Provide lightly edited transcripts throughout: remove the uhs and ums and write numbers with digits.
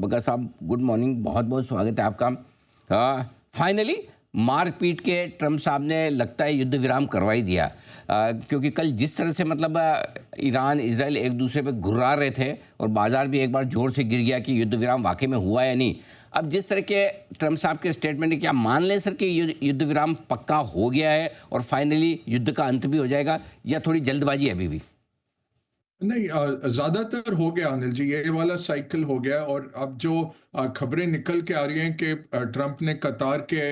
बग्गा साहब, good morning, बहुत बहुत स्वागत है आपका। फाइनली मार पीट के ट्रम्प साहब ने लगता है युद्ध विराम करवा ही दिया। क्योंकि कल जिस तरह से मतलब ईरान इजराइल एक दूसरे पे घुर्रा रहे थे और बाजार भी एक बार जोर से गिर गया कि युद्ध विराम वाकई में हुआ या नहीं। अब जिस तरह के ट्रम्प साहब के स्टेटमेंट है, क्या मान लें सर कि युद्ध विराम पक्का हो गया है और फाइनली युद्ध का अंत भी हो जाएगा, या थोड़ी जल्दबाजी है अभी भी? नहीं, ज्यादातर हो गया अनिल जी, ये वाला साइकिल हो गया। और अब जो खबरें निकल के आ रही हैं कि ट्रंप ने कतार के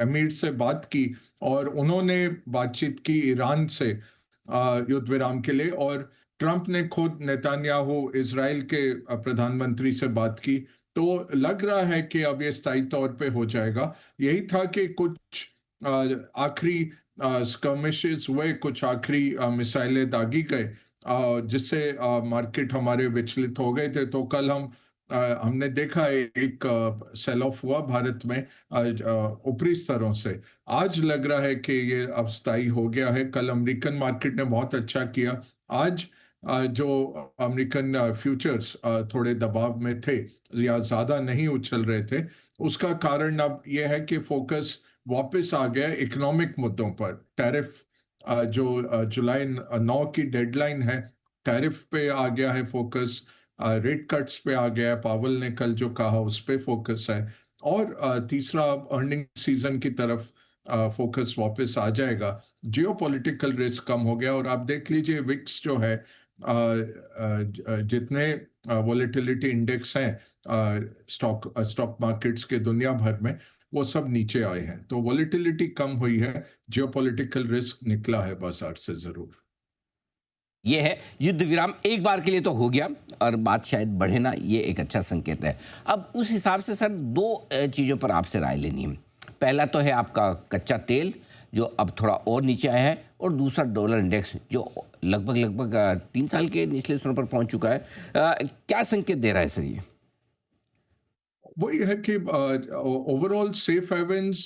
अमीर से बात की और उन्होंने बातचीत की ईरान से युद्ध विराम के लिए, और ट्रंप ने खुद नेतन्याहू इसराइल के प्रधानमंत्री से बात की। तो लग रहा है कि अब ये स्थायी तौर पे हो जाएगा। यही था कि कुछ आखिरी स्कर्मिशेस हुए, कुछ आखिरी मिसाइलें दागी गए, जिससे मार्केट हमारे विचलित हो गए थे। तो कल हमने देखा एक सेल ऑफ हुआ भारत में ऊपरी स्तरों से। आज लग रहा है कि ये अब स्थायी हो गया है। कल अमेरिकन मार्केट ने बहुत अच्छा किया। आज जो अमेरिकन फ्यूचर्स थोड़े दबाव में थे या ज्यादा नहीं उछल रहे थे, उसका कारण अब यह है कि फोकस वापस आ गया इकोनॉमिक मुद्दों पर। टैरिफ जो जुलाई 9 की डेडलाइन है, टैरिफ पे आ गया है फोकस, रेट कट्स पे आ गया है, पावल ने कल जो कहा उस पे फोकस है। और तीसरा, अर्निंग सीजन की तरफ फोकस वापस आ जाएगा। जियोपॉलिटिकल रिस्क कम हो गया। और आप देख लीजिए विक्स जो है, जितने वॉलेटिलिटी इंडेक्स हैं स्टॉक स्टॉक मार्केट्स के दुनिया भर में, वो सब नीचे आए हैं। तो वॉलेटिलिटी कम हुई है, जियोपॉलिटिकल रिस्क निकला है बाजार से जरूर। ये है, युद्ध विराम एक बार के लिए तो हो गया और बात शायद बढ़े ना, ये एक अच्छा संकेत है। अब उस हिसाब से सर दो चीज़ों पर आपसे राय लेनी है। पहला तो है आपका कच्चा तेल, जो अब थोड़ा और नीचे आया है, और दूसरा डॉलर इंडेक्स जो लगभग लगभग 3 साल के निचले स्तरों पर पहुंच चुका है। क्या संकेत दे रहा है सर ये? वही है कि ओवरऑल सेफ हेवेंस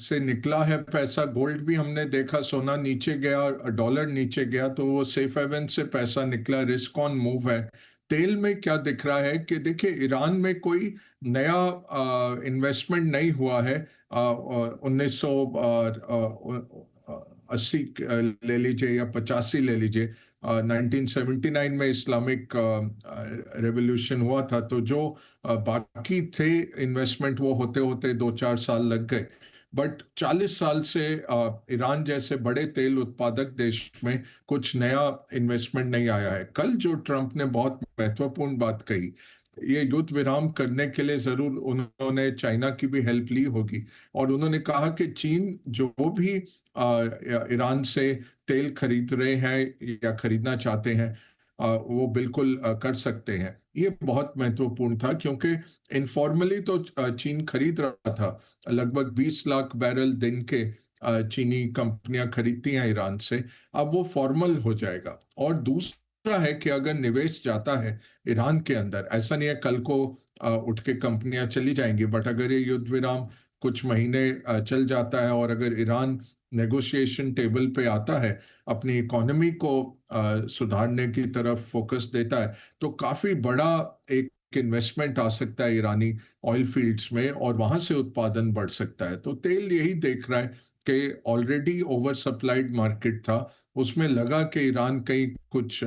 से निकला है पैसा। गोल्ड भी हमने देखा, सोना नीचे गया, डॉलर नीचे गया, तो वो सेफ हेवन से पैसा निकला। रिस्क ऑन मूव है। तेल में क्या दिख रहा है कि देखिए, ईरान में कोई नया इन्वेस्टमेंट नहीं हुआ है। 1980 ले लीजिए या 85 ले लीजिए, 1979 में इस्लामिक रेवोल्यूशन हुआ था। तो जो बाकी थे इन्वेस्टमेंट, वो होते होते 2-4 साल लग गए। बट 40 साल से ईरान जैसे बड़े तेल उत्पादक देश में कुछ नया इन्वेस्टमेंट नहीं आया है। कल जो ट्रंप ने बहुत महत्वपूर्ण बात कही, ये युद्ध विराम करने के लिए जरूर उन्होंने चाइना की भी हेल्प ली होगी। और उन्होंने कहा कि चीन जो भी ईरान से तेल खरीद रहे हैं या खरीदना चाहते हैं, वो बिल्कुल कर सकते हैं। ये बहुत महत्वपूर्ण था, क्योंकि इनफॉर्मली तो चीन खरीद रहा था। लगभग 20 लाख बैरल दिन के चीनी कंपनियां खरीदती हैं ईरान से। अब वो फॉर्मल हो जाएगा। और दूसरा है कि अगर निवेश जाता है ईरान के अंदर, ऐसा नहीं है कल को उठ के कंपनियां चली जाएंगी, बट अगर ये युद्ध विराम कुछ महीने चल जाता है और अगर ईरान नेगोशिएशन टेबल पे आता है, अपनी इकोनॉमी को सुधारने की तरफ फोकस देता है, तो काफी बड़ा एक इन्वेस्टमेंट आ सकता है ईरानी ऑयल फील्ड्स में, और वहां से उत्पादन बढ़ सकता है। तो तेल यही देख रहा है कि ऑलरेडी ओवर सप्लाइड मार्केट था, उसमें लगा कि ईरान कहीं कुछ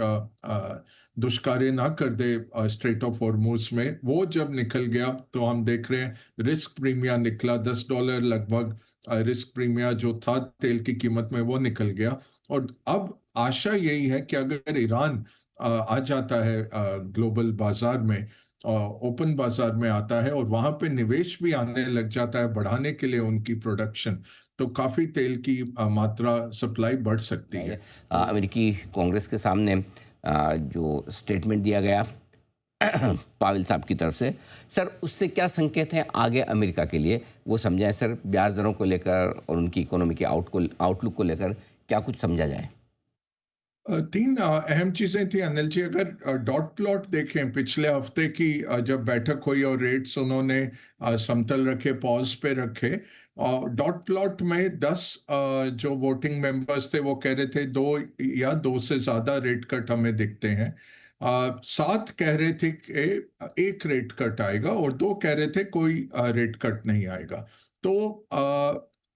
दुष्कार्य ना कर दे स्ट्रेट ऑफ हॉर्मुज में। वो जब निकल गया तो हम देख रहे हैं रिस्क प्रीमिया निकला, $10 लगभग रिस्क प्रीमिया जो था तेल की कीमत में, वो निकल गया। और अब आशा यही है कि अगर ईरान आ जाता है ग्लोबल बाजार में, ओपन बाजार में आता है, और वहां पे निवेश भी आने लग जाता है बढ़ाने के लिए उनकी प्रोडक्शन, तो काफी तेल की मात्रा सप्लाई बढ़ सकती है। तो अमेरिकी कांग्रेस के सामने जो स्टेटमेंट दिया गया पावेल साहब की तरफ से, सर उससे क्या संकेत हैं आगे अमेरिका के लिए, वो समझाएं सर। ब्याज दरों को लेकर और उनकी इकोनॉमी के आउटलुक को लेकर क्या कुछ समझा जाए? तीन अहम चीजें थी अनिल जी। अगर डॉट प्लॉट देखें पिछले हफ्ते की, जब बैठक हुई और रेट्स उन्होंने समतल रखे, पॉज पे रखे, डॉट प्लॉट में 10 जो वोटिंग मेंबर्स थे वो कह रहे थे 2 या 2 से ज्यादा रेट कट हमें दिखते हैं। सात कह रहे थे कि एक रेट कट आएगा और दो कह रहे थे कोई रेट कट नहीं आएगा। तो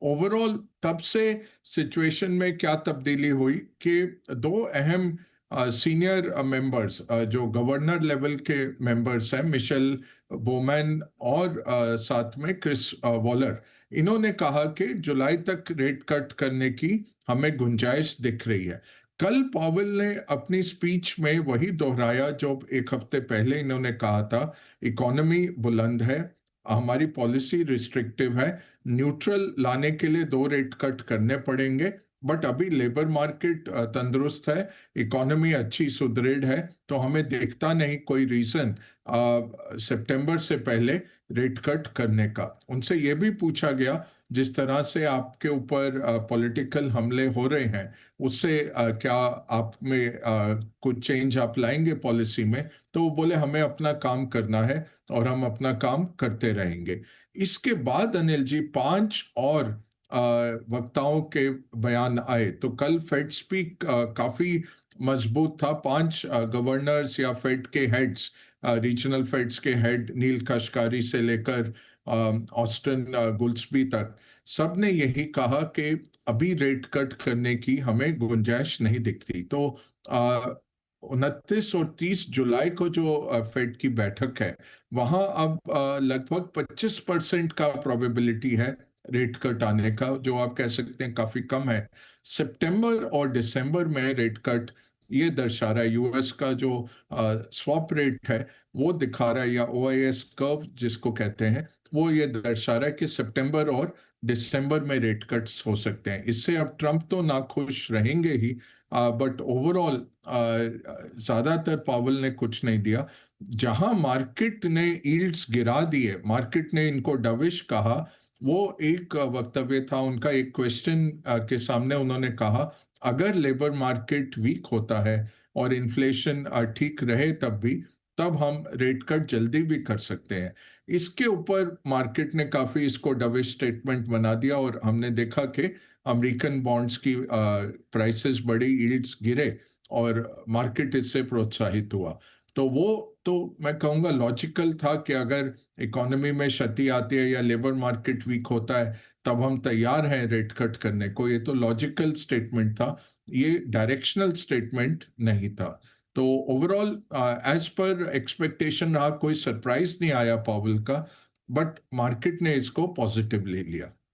ओवरऑल तब से सिचुएशन में क्या तब्दीली हुई कि दो अहम सीनियर मेंबर्स जो गवर्नर लेवल के मेंबर्स हैं, मिशेल बोमैन और साथ में क्रिस वॉलर, इन्होंने कहा कि जुलाई तक रेट कट करने की हमें गुंजाइश दिख रही है। कल पॉवेल ने अपनी स्पीच में वही दोहराया जो एक हफ्ते पहले इन्होंने कहा था, इकोनॉमी बुलंद है, हमारी पॉलिसी रिस्ट्रिक्टिव है, न्यूट्रल लाने के लिए दो रेट कट करने पड़ेंगे, बट अभी लेबर मार्केट तंदुरुस्त है, इकोनॉमी अच्छी सुदृढ़ है, तो हमें देखता नहीं कोई रीजन सितंबर से पहले रेट कट करने का। उनसे ये भी पूछा गया जिस तरह से आपके ऊपर पॉलिटिकल हमले हो रहे हैं, उससे क्या आप में कुछ चेंज आप लाएंगे पॉलिसी में? तो वो बोले हमें अपना काम करना है और हम अपना काम करते रहेंगे। इसके बाद अनिल जी पांच और वक्ताओं के बयान आए, तो कल फेड स्पीक काफी मजबूत था। पांच गवर्नर्स या फेड के हेड्स, रीजनल फेड्स के हेड नील कशकारी से लेकर ऑस्टिन गुल्सबी तक, सब ने यही कहा कि अभी रेट कट करने की हमें गुंजाइश नहीं दिखती। तो 29 और 30 जुलाई को जो फेड की बैठक है, वहां अब लगभग 25% का प्रोबेबिलिटी है रेट कट आने का, जो आप कह सकते हैं काफी कम है। सितंबर और दिसंबर में रेट कट ये दर्शा रहा है, यूएस का जो स्वैप रेट है वो दिखा रहा है, या ओआईएस कर्व जिसको कहते हैं, वो ये दर्शा रहा है कि सितंबर और दिसंबर में रेट कट्स हो सकते हैं। इससे अब ट्रंप तो नाखुश रहेंगे ही, बट ओवरऑल ज्यादातर पावल ने कुछ नहीं दिया। जहां मार्केट ने यील्ड्स गिरा दिए, मार्केट ने इनको डविश कहा, वो एक वक्तव्य था उनका, एक क्वेश्चन के सामने उन्होंने कहा अगर लेबर मार्केट वीक होता है और इन्फ्लेशन ठीक रहे तब हम रेट कट जल्दी भी कर सकते हैं। इसके ऊपर मार्केट ने काफी इसको डविश स्टेटमेंट बना दिया और हमने देखा कि अमेरिकन बॉन्ड्स की प्राइसेस बढ़ी, यील्ड्स गिरे और मार्केट इससे प्रोत्साहित हुआ। तो वो तो मैं कहूँगा लॉजिकल था कि अगर इकोनॉमी में क्षति आती है या लेबर मार्केट वीक होता है तब हम तैयार हैं रेट कट करने को। ये तो लॉजिकल स्टेटमेंट था, ये डायरेक्शनल स्टेटमेंट नहीं था। तो ओवरऑल एज पर एक्सपेक्टेशन रहा, कोई सरप्राइज नहीं आया पावेल का, बट मार्केट ने इसको पॉजिटिव ले लिया।